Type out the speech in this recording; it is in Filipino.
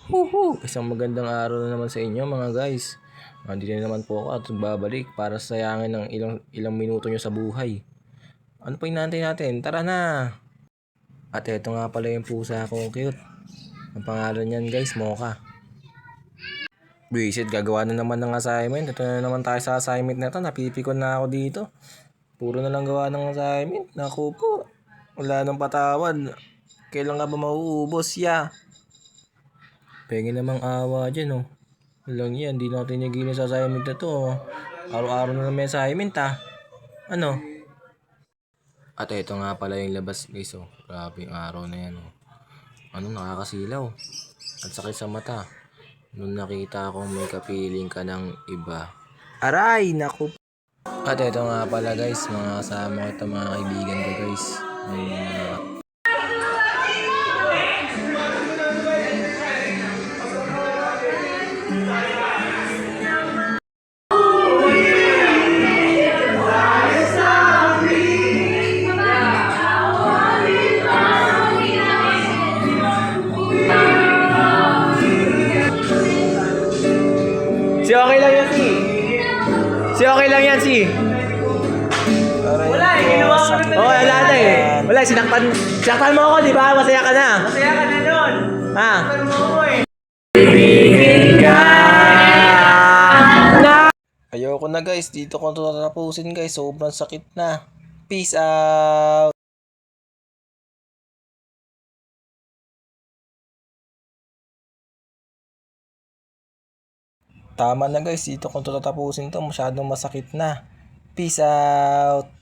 Isang magandang araw na naman sa inyo mga guys. Nandito na naman po ako at babalik para sayangin ng ilang minuto nyo sa buhay. Ano pa inaantay natin? Tara na! At eto nga pala yung pusa ko, cute. Ang pangalan niyan guys, Mocha. Visit, gagawa na naman ng assignment. Ito na naman tayo sa assignment na to. Napipikon na ako dito. Puro na lang gawa ng assignment. Naku po. Wala nang patawad. Kailan nga ba mauubos ya? Pengi namang awa dyan, oh. Lang yan, di natin nagiging sa assignment na to, oh. Araw-araw na may assignment, ah. Ano? At ito nga pala yung labas, guys, oh. Grabe yung araw na yan, oh. Ano, nakakasilaw. At sakit sa mata. Nung nakita kong may kapiling ka ng iba. Aray, naku. At ito nga pala, guys, mga kasama ko ito, mga kaibigan ko, guys. May Si okay lang yan, si. Si okay lang yan, si. Wala eh, ginawa ko na Oh, wala na eh. Wala, sinaktan mo ako, di ba? Masaya ka na. Masaya ka na nun. Ha? Ano mo ako eh. Ayoko na guys, dito ko tatapusin guys. Sobrang sakit na. Peace out. Tama na guys, dito ko tatapusin to. Masyadong masakit na. Peace out.